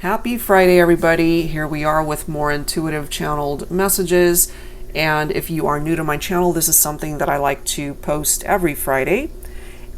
Happy Friday, everybody. Here we are with more intuitive channeled messages. And if you are new to my channel, this is something that I like to post every Friday.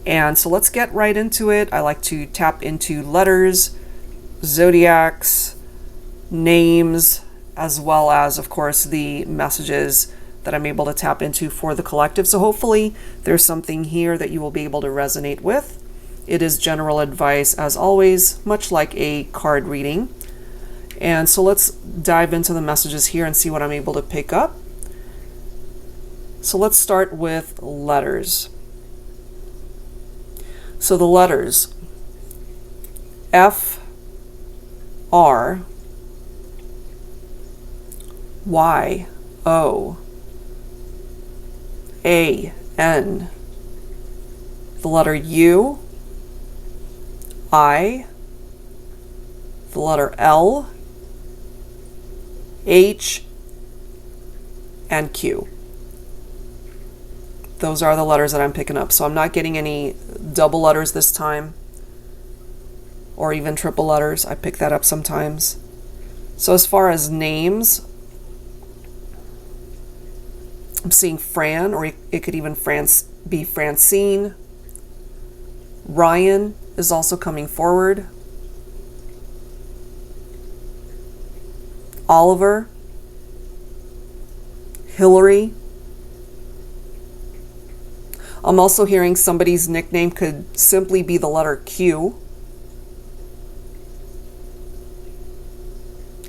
And so let's get right into it. I like to tap into letters, zodiacs, names, as well as, of course, the messages that I'm able to tap into for the collective. So hopefully there's something here that you will be able to resonate with. It is general advice, as always, much like a card reading. And so let's dive into the messages here and see what I'm able to pick up. So let's start with letters. So the letters F, R, Y, O, A, N. The letter U, I, the letter L, H, and Q. Those are the letters that I'm picking up. So I'm not getting any double letters this time, or even triple letters. I pick that up sometimes. So as far as names, I'm seeing Fran, or it could even be Francine. Ryan is also coming forward. Oliver, Hillary. I'm also hearing somebody's nickname could simply be the letter Q.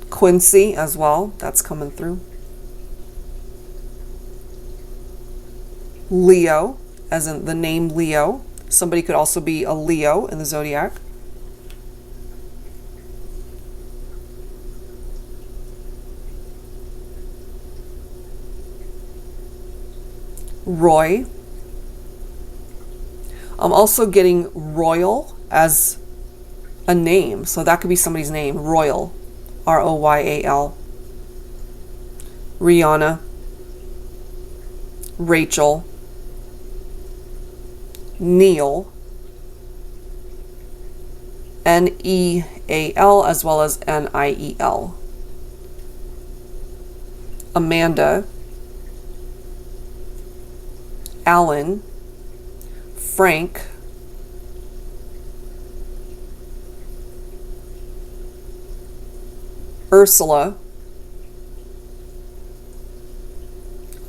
Quincy as well, that's coming through. Leo, as in the name Leo. Somebody could also be a Leo in the zodiac. Roy. I'm also getting Royal as a name. So that could be somebody's name. Royal. R-O-Y-A-L. Rihanna. Rachel. Neil. N-E-A-L as well as N-I-E-L. Amanda. Alan. Frank. Ursula.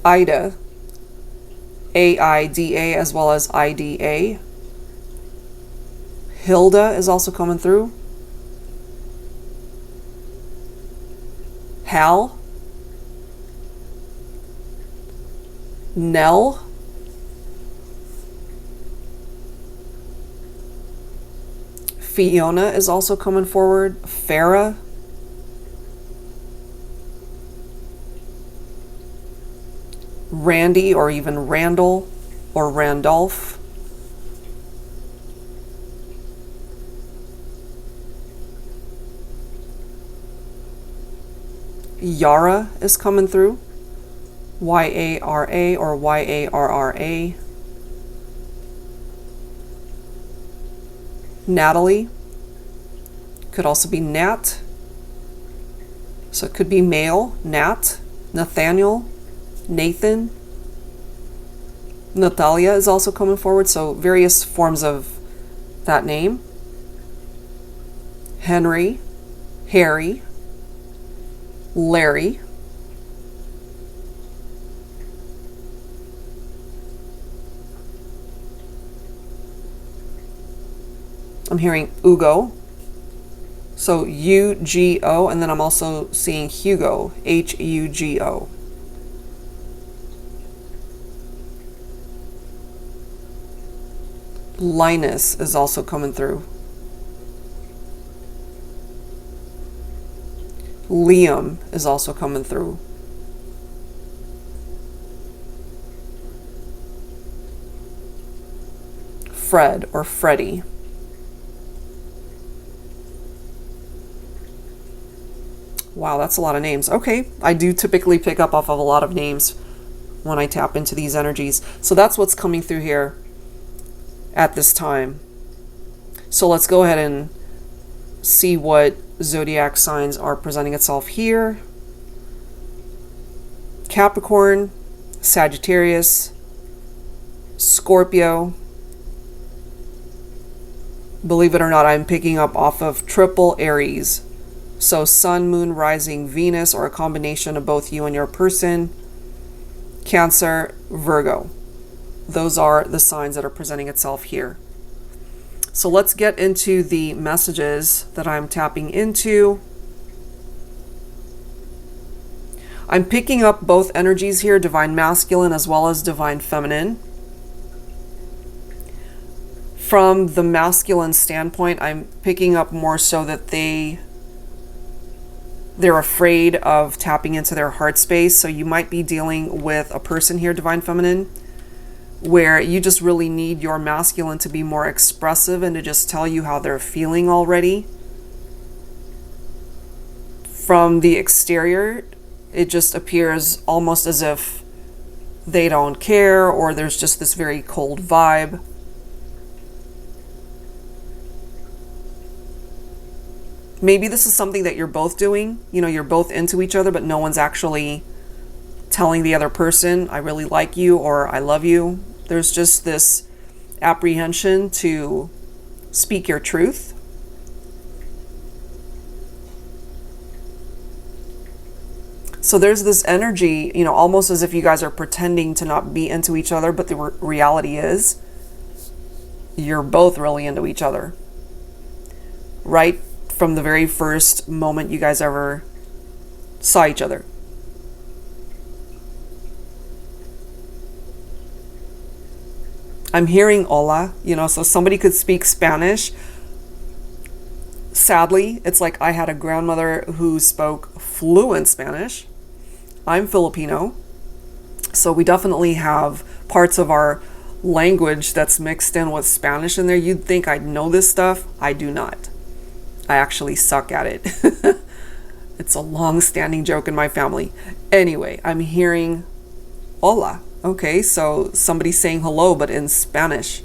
Ida. A-I-D-A as well as I-D-A. Hilda is also coming through. Hal. Nell. Fiona is also coming forward. Farah. Randy, or even Randall, or Randolph. Yara is coming through. Y-A-R-A or Y-A-R-R-A. Natalie. Could also be Nat. So it could be male. Nat. Nathaniel. Nathan. Natalia is also coming forward. So various forms of that name. Henry. Harry. Larry. I'm hearing Ugo. So U-G-O, and then I'm also seeing Hugo, H-U-G-O. Linus is also coming through. Liam is also coming through. Fred or Freddie. Wow, that's a lot of names. Okay, I do typically pick up off of a lot of names when I tap into these energies. So that's what's coming through here at this time. So let's go ahead and see what zodiac signs are presenting itself here. Capricorn, Sagittarius, Scorpio. Believe it or not, I'm picking up off of triple Aries. So Sun, Moon, Rising, Venus, or a combination of both you and your person. Cancer, Virgo. Those are the signs that are presenting itself here. So let's get into the messages that I'm tapping into. I'm picking up both energies here, divine masculine as well as divine feminine. From the masculine standpoint, I'm picking up more so that they're afraid of tapping into their heart space. So you might be dealing with a person here, divine feminine, where you just really need your masculine to be more expressive and to just tell you how they're feeling already. From the exterior, it just appears almost as if they don't care, or there's just this very cold vibe. Maybe this is something that you're both doing. You know, you're both into each other, but no one's actually telling the other person, I really like you, or I love you. There's just this apprehension to speak your truth. So there's this energy, you know, almost as if you guys are pretending to not be into each other, but the reality is you're both really into each other. Right from the very first moment you guys ever saw each other. I'm hearing hola, you know, so somebody could speak Spanish. Sadly, it's like I had a grandmother who spoke fluent Spanish. I'm Filipino, so we definitely have parts of our language that's mixed in with Spanish in there. You'd think I'd know this stuff. I do not. I actually suck at it. It's a long-standing joke in my family. Anyway, I'm hearing hola. Okay, so somebody's saying hello, but in Spanish.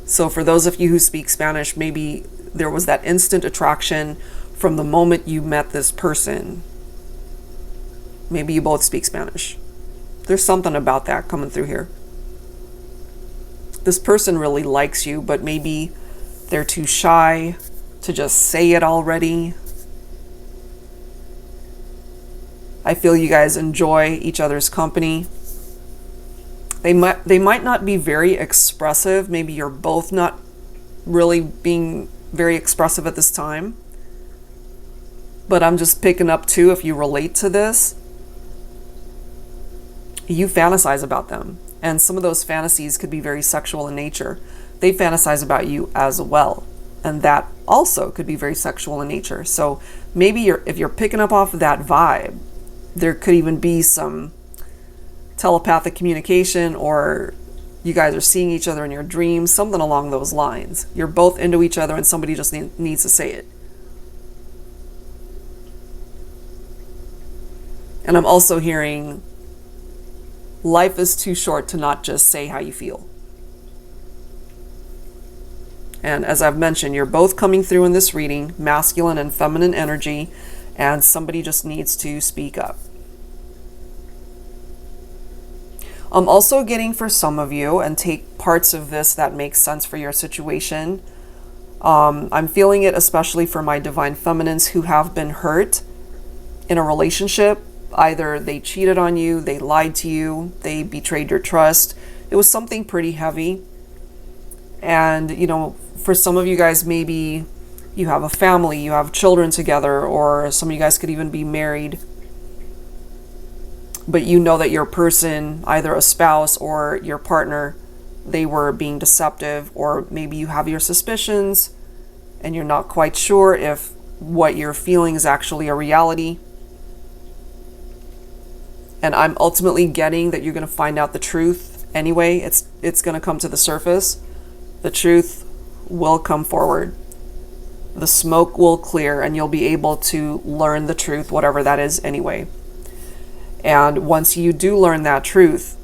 So for those of you who speak Spanish, maybe there was that instant attraction from the moment you met this person. Maybe you both speak Spanish. There's something about that coming through here. This person really likes you, but maybe they're too shy to just say it already. I feel you guys enjoy each other's company. They might not be very expressive. Maybe you're both not really being very expressive at this time. But I'm just picking up too, if you relate to this, you fantasize about them. And some of those fantasies could be very sexual in nature. They fantasize about you as well. And that also could be very sexual in nature. So maybe if you're picking up off of that vibe, there could even be some telepathic communication, or you guys are seeing each other in your dreams, something along those lines. You're both into each other and somebody just needs to say it. And I'm also hearing, life is too short to not just say how you feel. And as I've mentioned, you're both coming through in this reading, masculine and feminine energy, and somebody just needs to speak up. I'm also getting for some of you, and take parts of this that makes sense for your situation. I'm feeling it especially for my divine feminines who have been hurt in a relationship. Either they cheated on you, they lied to you, they betrayed your trust. It was something pretty heavy. And, you know, for some of you guys, maybe you have a family, you have children together, or some of you guys could even be married. But you know that your person, either a spouse or your partner, they were being deceptive, or maybe you have your suspicions and you're not quite sure if what you're feeling is actually a reality. And I'm ultimately getting that you're going to find out the truth anyway. It's going to come to the surface. The truth will come forward. The smoke will clear and you'll be able to learn the truth, whatever that is anyway. And once you do learn that truth,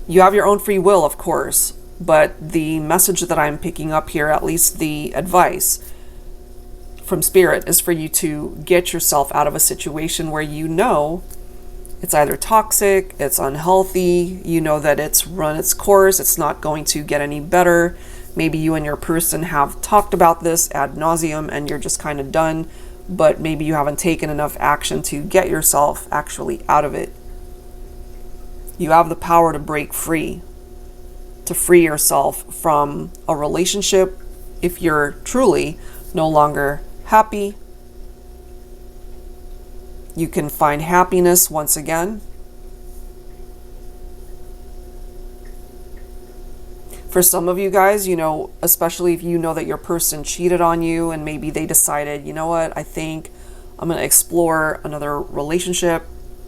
you have your own free will, of course. But the message that I'm picking up here, at least the advice from Spirit, is for you to get yourself out of a situation where you know it's either toxic, it's unhealthy, you know that it's run its course, it's not going to get any better. Maybe you and your person have talked about this ad nauseum and you're just kind of done, but maybe you haven't taken enough action to get yourself actually out of it. You have the power to break free, to free yourself from a relationship if you're truly no longer happy. You can find happiness once again. For some of you guys, especially if you know that your person cheated on you and maybe they decided, you know what, I think I'm going to explore another relationship.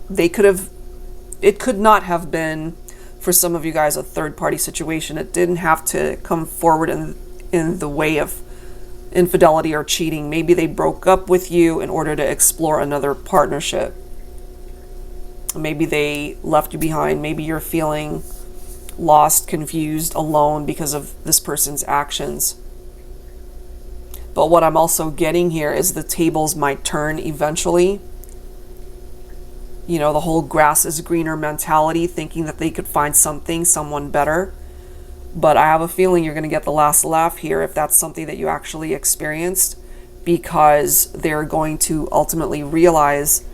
It could not have been, for some of you guys, a third-party situation. It didn't have to come forward in the way of infidelity or cheating. Maybe they broke up with you in order to explore another partnership. Maybe they left you behind. Maybe you're feeling lost, confused, alone because of this person's actions. But what I'm also getting here is the tables might turn eventually. The whole grass is greener mentality, thinking that they could find someone better. But I have a feeling you're going to get the last laugh here if that's something that you actually experienced, because they're going to ultimately realize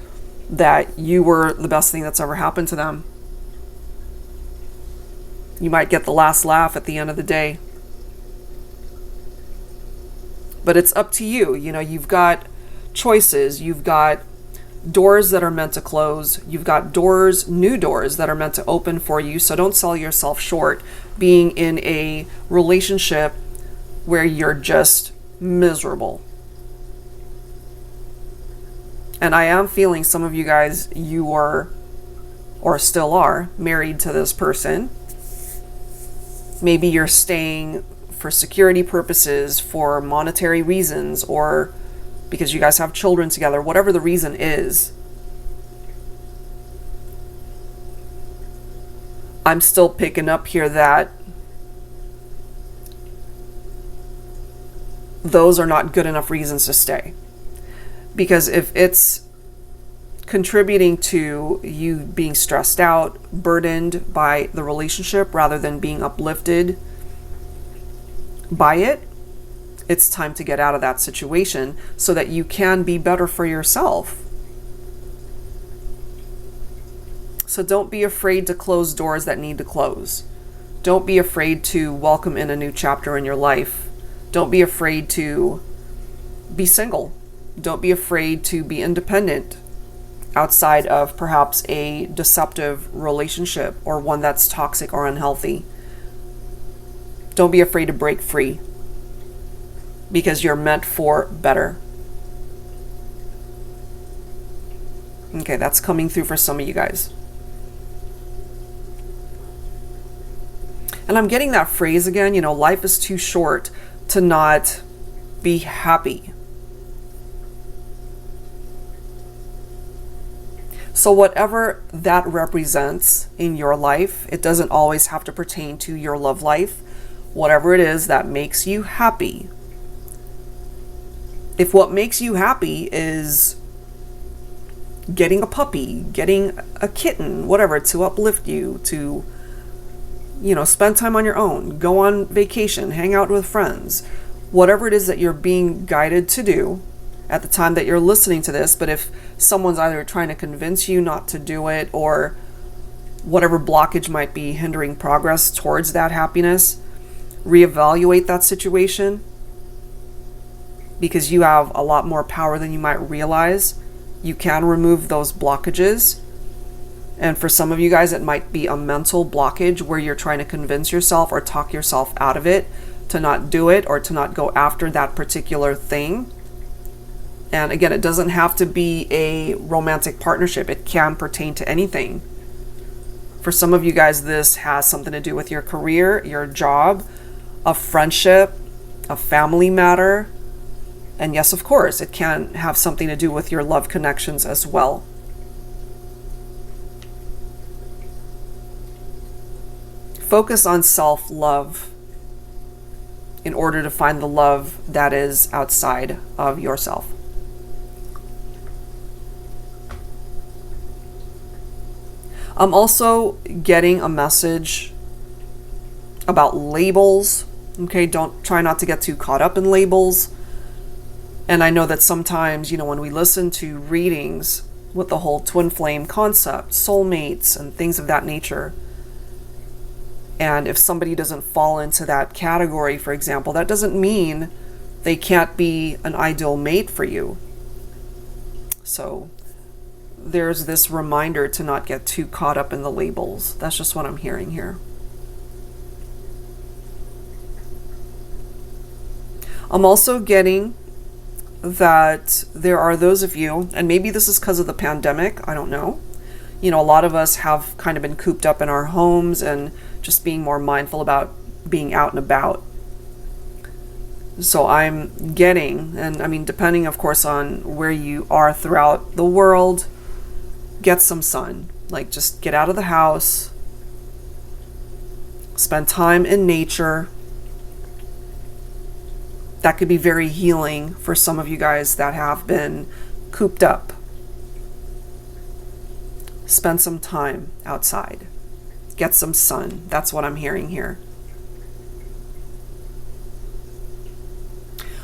that you were the best thing that's ever happened to them. You might get the last laugh at the end of the day. But it's up to you. You've got choices. You've got doors that are meant to close. You've got new doors that are meant to open for you. So don't sell yourself short being in a relationship where you're just miserable. And I am feeling some of you guys, you are, or still are, married to this person. Maybe you're staying for security purposes, for monetary reasons, or because you guys have children together, whatever the reason is. I'm still picking up here that those are not good enough reasons to stay. Because if it's contributing to you being stressed out, burdened by the relationship rather than being uplifted by it, it's time to get out of that situation so that you can be better for yourself. So don't be afraid to close doors that need to close. Don't be afraid to welcome in a new chapter in your life. Don't be afraid to be single. Don't be afraid to be independent outside of perhaps a deceptive relationship or one that's toxic or unhealthy. Don't be afraid to break free, because you're meant for better. Okay, that's coming through for some of you guys. And I'm getting that phrase again, life is too short to not be happy. So whatever that represents in your life, it doesn't always have to pertain to your love life. Whatever it is that makes you happy. If what makes you happy is getting a puppy, getting a kitten, whatever, to uplift you, to, spend time on your own, go on vacation, hang out with friends, whatever it is that you're being guided to do at the time that you're listening to this. But if someone's either trying to convince you not to do it, or whatever blockage might be hindering progress towards that happiness, reevaluate that situation, because you have a lot more power than you might realize. You can remove those blockages. And for some of you guys, it might be a mental blockage where you're trying to convince yourself or talk yourself out of it to not do it or to not go after that particular thing. And again, it doesn't have to be a romantic partnership. It can pertain to anything. For some of you guys, this has something to do with your career, your job, a friendship, a family matter. And yes, of course, it can have something to do with your love connections as well. Focus on self-love in order to find the love that is outside of yourself. I'm also getting a message about labels. Okay, try not to get too caught up in labels. And I know that sometimes, when we listen to readings with the whole twin flame concept, soulmates and things of that nature, and if somebody doesn't fall into that category, for example, that doesn't mean they can't be an ideal mate for you. So there's this reminder to not get too caught up in the labels. That's just what I'm hearing here. I'm also getting that there are those of you, and maybe this is because of the pandemic, I don't know. A lot of us have kind of been cooped up in our homes and just being more mindful about being out and about. So I'm getting, and I mean, depending of course on where you are throughout the world, get some sun. Like, just get out of the house, spend time in nature. That could be very healing for some of you guys that have been cooped up. Spend some time outside. Get some sun. That's what I'm hearing here.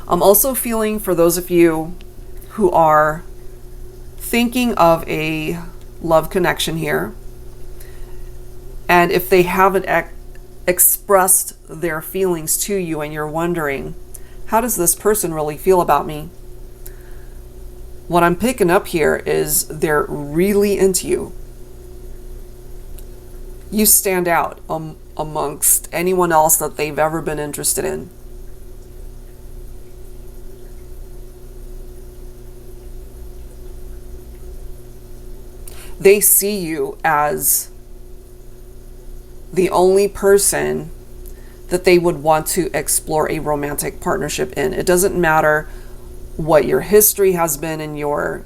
I'm also feeling for those of you who are thinking of a love connection here, and if they haven't expressed their feelings to you and you're wondering, how does this person really feel about me? What I'm picking up here is they're really into you. You stand out amongst anyone else that they've ever been interested in. They see you as the only person that they would want to explore a romantic partnership in. It doesn't matter what your history has been in your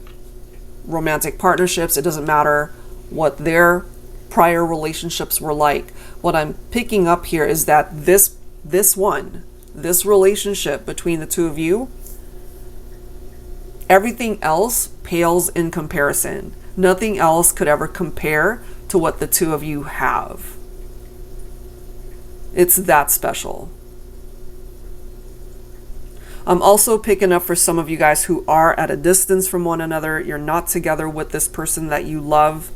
romantic partnerships. It doesn't matter what their prior relationships were like. What I'm picking up here is that this relationship between the two of you, everything else pales in comparison. Nothing else could ever compare to what the two of you have. It's that special. I'm also picking up for some of you guys who are at a distance from one another. You're not together with this person that you love.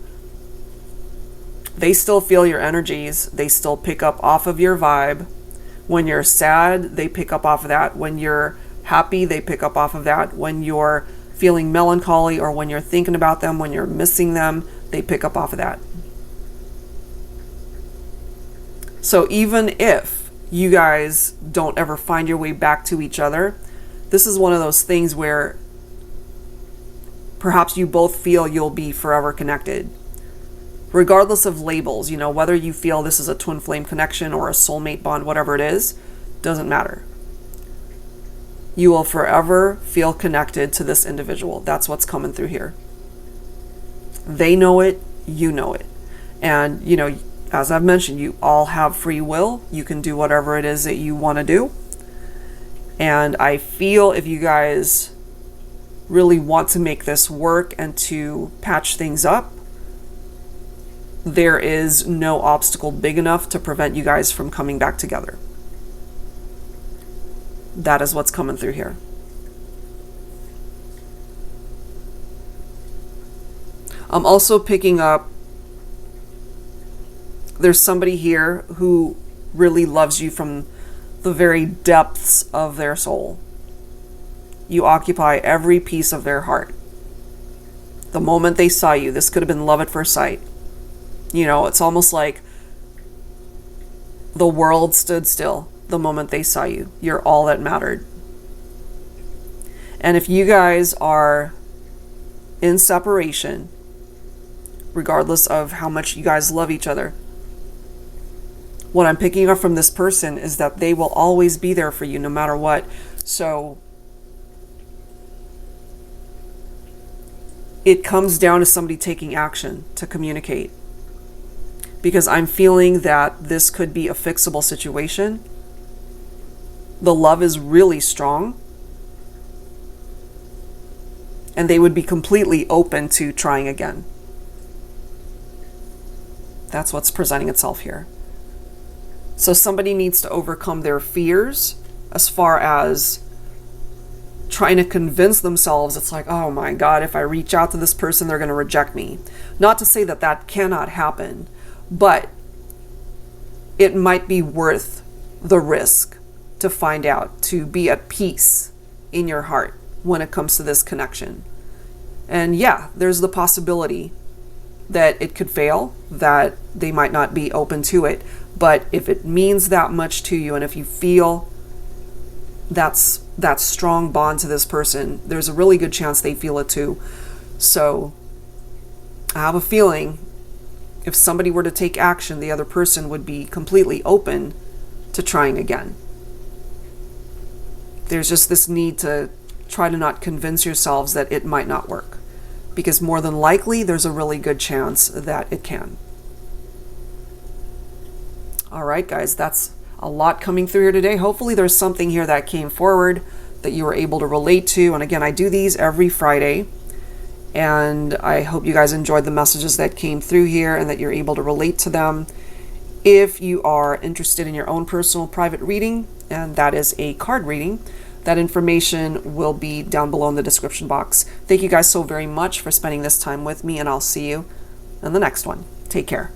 They still feel your energies. They still pick up off of your vibe. When you're sad, they pick up off of that. When you're happy, they pick up off of that. When you're feeling melancholy, or when you're thinking about them, when you're missing them, they pick up off of that. So even if you guys don't ever find your way back to each other, this is one of those things where perhaps you both feel you'll be forever connected. Regardless of labels, whether you feel this is a twin flame connection or a soulmate bond, whatever it is, doesn't matter. You will forever feel connected to this individual. That's what's coming through here. They know it, you know it. And, as I've mentioned, you all have free will. You can do whatever it is that you want to do. And I feel if you guys really want to make this work and to patch things up, there is no obstacle big enough to prevent you guys from coming back together. That is what's coming through here. I'm also picking up, there's somebody here who really loves you from the very depths of their soul. You occupy every piece of their heart. The moment they saw you, this could have been love at first sight. It's almost like the world stood still the moment they saw you. You're all that mattered. And if you guys are in separation, regardless of how much you guys love each other, what I'm picking up from this person is that they will always be there for you no matter what. So it comes down to somebody taking action to communicate. because I'm feeling that this could be a fixable situation. The love is really strong, and they would be completely open to trying again. That's what's presenting itself here. So somebody needs to overcome their fears as far as trying to convince themselves. It's like, oh my God, if I reach out to this person, they're going to reject me. Not to say that that cannot happen, but it might be worth the risk to find out, to be at peace in your heart when it comes to this connection. And yeah, there's the possibility that it could fail, that they might not be open to it. But if it means that much to you, and if you feel that strong bond to this person, there's a really good chance they feel it too. So I have a feeling if somebody were to take action, the other person would be completely open to trying again. There's just this need to try to not convince yourselves that it might not work, because more than likely there's a really good chance that it can. All right, guys, that's a lot coming through here today. Hopefully there's something here that came forward that you were able to relate to. And again, I do these every Friday, and I hope you guys enjoyed the messages that came through here and that you're able to relate to them. If you are interested in your own personal private reading, and that is a card reading, that information will be down below in the description box. Thank you guys so very much for spending this time with me, and I'll see you in the next one. Take care.